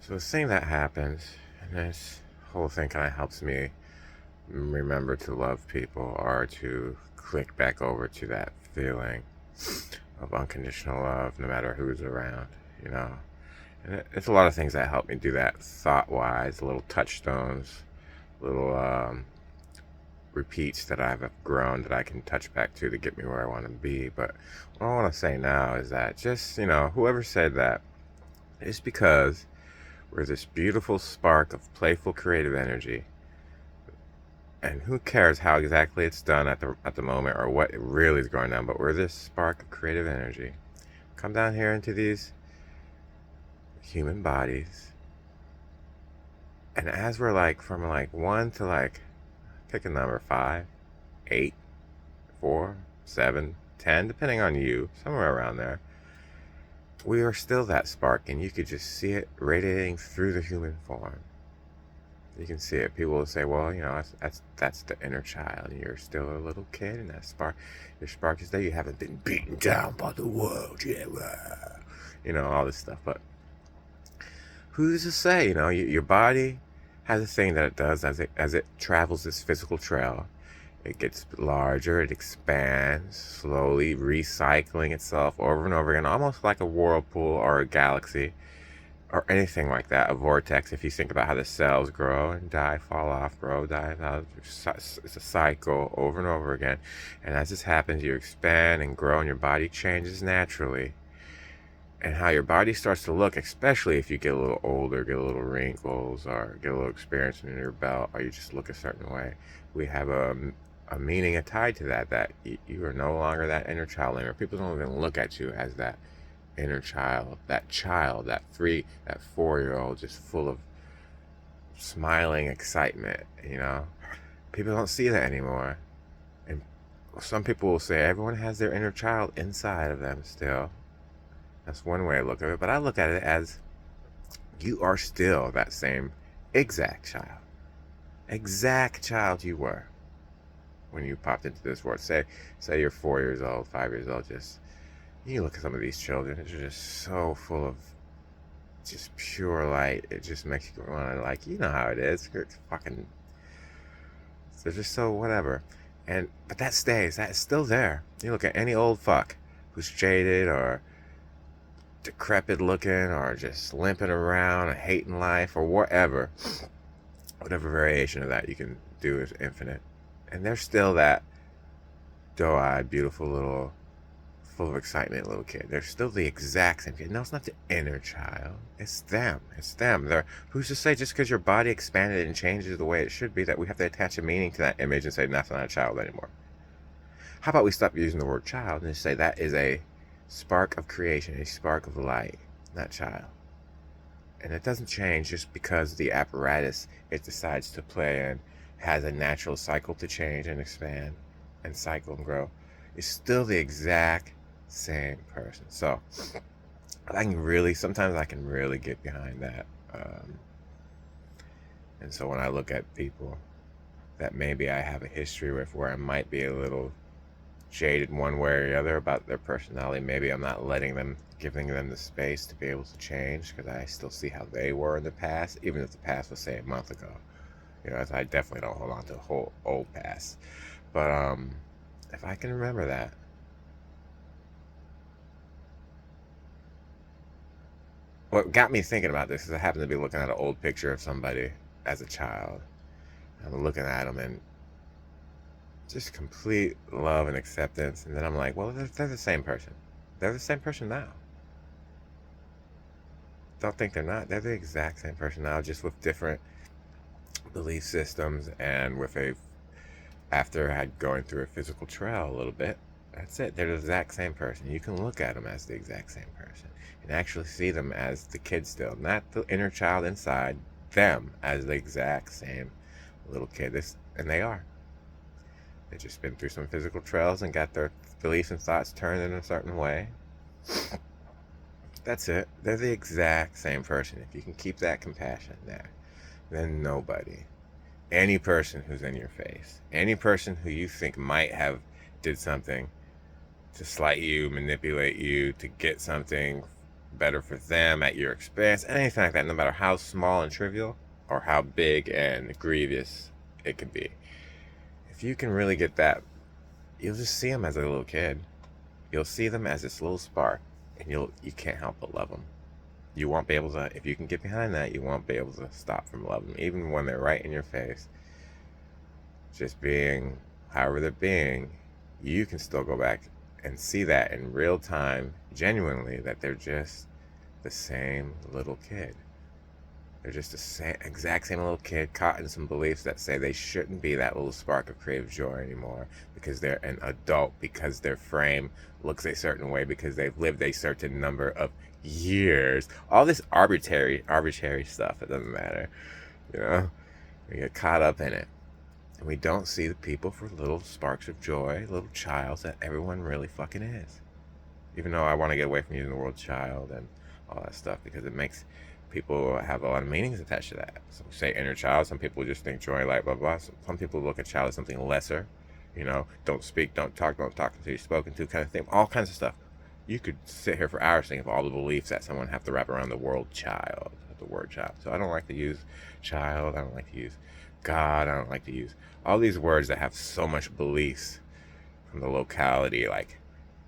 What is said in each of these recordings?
So this thing that happens, and this whole thing kind of helps me remember to love people or to click back over to that feeling of unconditional love no matter who's around, you know. And it's a lot of things that help me do that thought wise, little touchstones, little repeats that I've grown that I can touch back to get me where I want to be. But what I want to say now is that just, whoever said that, it's because we're this beautiful spark of playful creative energy. And who cares how exactly it's done at the moment or what really is going on, but we're this spark of creative energy. Come down here into these human bodies. And as we're from one to pick a number, 5, 8, 4, 7, 10, depending on you, somewhere around there, we are still that spark, and you could just see it radiating through the human form. You can see it. People will say, well, that's the inner child, and you're still a little kid, and your spark is there. You haven't been beaten down by the world yet. All this stuff. But who's to say? Your body has a thing that it does as it travels this physical trail. It gets larger, it expands, slowly recycling itself over and over again, almost like a whirlpool or a galaxy or anything like that, a vortex. If you think about how the cells grow and die, fall off, grow, die, it's a cycle over and over again. And as this happens, you expand and grow, and your body changes naturally. And how your body starts to look, especially if you get a little older, get a little wrinkles, or get a little experience in your belt, or you just look a certain way, we have a meaning tied to that you are no longer that inner child anymore. People don't even look at you as that inner child, that 4-year old, just full of smiling excitement. People don't see that anymore. And some people will say everyone has their inner child inside of them still. That's one way to look at it. But I look at it as you are still that same exact child you were when you popped into this world. Say you're 4 years old, 5 years old. Just you look at some of these children, they're just so full of just pure light. It just makes you want to, you know how it is. It's fucking, they're just so whatever. But that stays. That's still there. You look at any old fuck who's jaded or decrepit looking or just limping around and hating life or whatever variation of that you can do is infinite. And they're still that doe-eyed, beautiful little, full of excitement little kid. They're still the exact same kid. No, it's not the inner child. It's them. Who's to say just because your body expanded and changes the way it should be that we have to attach a meaning to that image and say that's not a child anymore? How about we stop using the word child and just say that is a spark of creation, a spark of light, not child. And it doesn't change just because the apparatus it decides to play in has a natural cycle to change and expand and cycle and grow. It's still the exact same person. So sometimes I can really get behind that. And so when I look at people that maybe I have a history with where I might be a little jaded one way or the other about their personality, maybe I'm not giving them the space to be able to change because I still see how they were in the past, even if the past was, say, a month ago. I definitely don't hold on to the whole old past. But if I can remember that, what got me thinking about this is I happened to be looking at an old picture of somebody as a child. I'm looking at them and just complete love and acceptance. And then I'm like, well, they're the same person. They're the same person now. Don't think they're not. They're the exact same person now, just with different belief systems and after going through a physical trail a little bit. That's it. They're the exact same person. You can look at them as the exact same person and actually see them as the kid still, not the inner child inside them as the exact same little kid. And they are. They've just been through some physical trails and got their beliefs and thoughts turned in a certain way. That's it. They're the exact same person. If you can keep that compassion there, then nobody, any person who's in your face, any person who you think might have did something to slight you, manipulate you, to get something better for them at your expense, anything like that, no matter how small and trivial or how big and grievous it can be. If you can really get that, you'll just see them as a little kid. You'll see them as this little spark, and you can't help but love them. You won't be able to, if you can get behind that, you won't be able to stop from loving them, even when they're right in your face. Just being however they're being, you can still go back and see that in real time, genuinely, that they're just the same little kid. They're just the same, exact same little kid caught in some beliefs that say they shouldn't be that little spark of creative joy anymore because they're an adult, because their frame looks a certain way, because they've lived a certain number of years. All this arbitrary stuff, it doesn't matter. You know? We get caught up in it. And we don't see the people for little sparks of joy, little childs that everyone really fucking is. Even though I want to get away from using the word child and all that stuff, because it makes people have a lot of meanings attached to that. Some say inner child, some people just think joy, light, blah, blah. Some people look at child as something lesser. You know, don't speak, don't talk until you're spoken to, kind of thing. All kinds of stuff. You could sit here for hours thinking of all the beliefs that someone have to wrap around the word child. So I don't like to use child. I don't like to use God. I don't like to use all these words that have so much beliefs from the locality, like,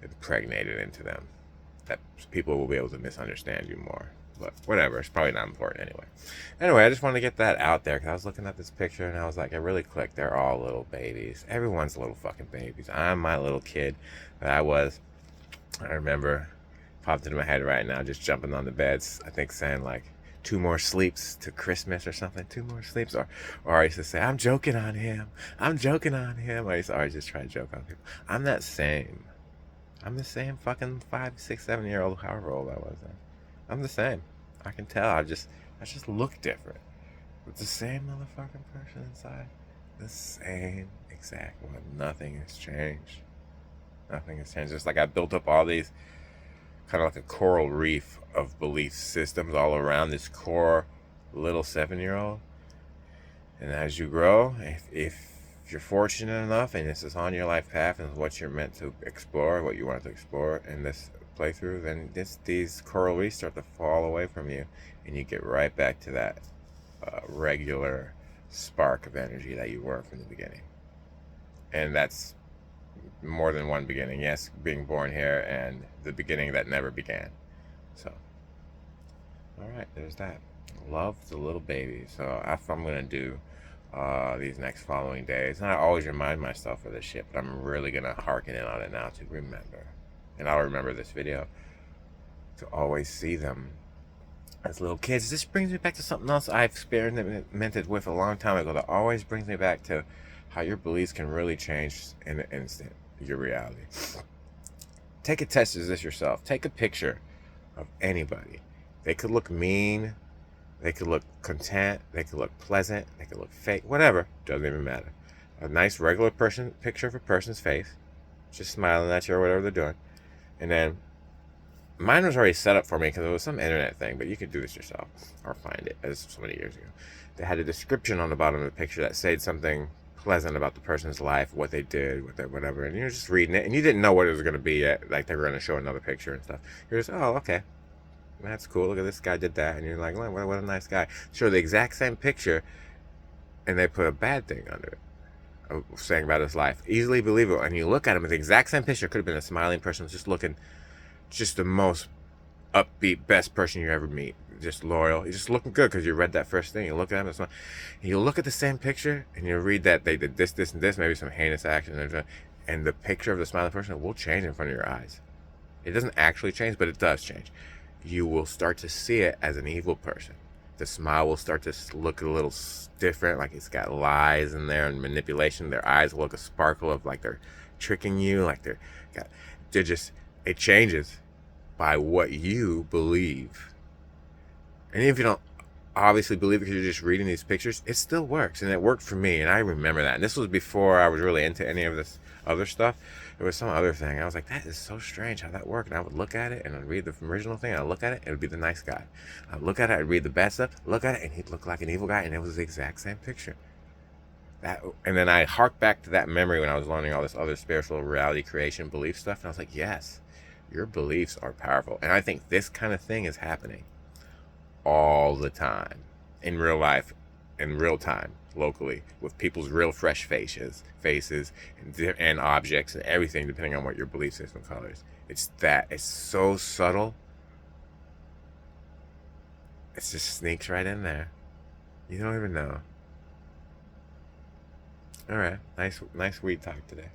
impregnated into them, that people will be able to misunderstand you more. But whatever, it's probably not important anyway. I just wanted to get that out there because I was looking at this picture and I was like, it really clicked. They're all little babies. Everyone's little fucking babies. I'm my little kid that I was. I remember, popped into my head right now, just jumping on the beds, I think saying like 2 more sleeps to Christmas or something. 2 more sleeps. Or I used to say, I'm joking on him. I used to always just try to joke on people. I'm the same fucking 5, 6, 7-year-old, however old I was then. I'm the same. I can tell. I just look different. But the same motherfucking person inside. The same exact one. Nothing has changed. Nothing has changed. Just like I built up all these kind of like a coral reef of belief systems all around this core little 7-year-old. And as you grow, if you're fortunate enough and this is on your life path and what you're meant to explore, what you want to explore in this playthrough, then these coral reefs start to fall away from you and you get right back to that regular spark of energy that you were from the beginning. And that's more than one beginning. Yes, being born here and the beginning that never began. So, all right, there's that. Love the little baby. So that's what I'm going to do these next following days. And I always remind myself of this shit, but I'm really going to harken in on it now to remember. And I'll remember this video to always see them as little kids. This brings me back to something else I've experimented with a long time ago that always brings me back to how your beliefs can really change in an instant, your reality. Take a test as this yourself. Take a picture of anybody. They could look mean, they could look content, they could look pleasant, they could look fake, whatever, doesn't even matter. A nice regular picture of a person's face, just smiling at you or whatever they're doing. And then, mine was already set up for me because it was some internet thing, but you could do this yourself or find it. This was so many years ago. They had a description on the bottom of the picture that said something pleasant about the person's life, what they did, whatever, and you're just reading it, and you didn't know what it was going to be yet. Like they were going to show another picture and stuff. You're just, oh, okay, that's cool. Look at this guy did that, and you're like, what a nice guy. Show the exact same picture, and they put a bad thing under it, saying about his life. Easily believable. And you look at him, the exact same picture. Could have been a smiling person, just looking, just the most upbeat, best person you ever meet. Just loyal. He's just looking good because you read that first thing. You look at him, and you look at the same picture, and you read that they did this, and this, maybe some heinous action, and the picture of the smiling person will change in front of your eyes. It doesn't actually change, but it does change. You will start to see it as an evil person. The smile will start to look a little different, like it's got lies in there and manipulation. Their eyes will look a sparkle of like they're tricking you, like it changes by what you believe. And if you don't obviously believe it because you're just reading these pictures, it still works. And it worked for me, and I remember that. And this was before I was really into any of this other stuff. There was some other thing. I was like, that is so strange how that worked. And I would look at it, and I'd read the original thing, and I'd look at it, and it would be the nice guy. I'd look at it, I'd read the bad stuff, look at it, and he'd look like an evil guy, and it was the exact same picture. And then I harked back to that memory when I was learning all this other spiritual reality creation belief stuff, and I was like, yes, Your beliefs are powerful. And I think this kind of thing is happening all the time in real life, in real time, locally, with people's real fresh faces and objects and everything, depending on what your belief system colors. It's so subtle. It just sneaks right in there. You don't even know. All right, nice weed talk today.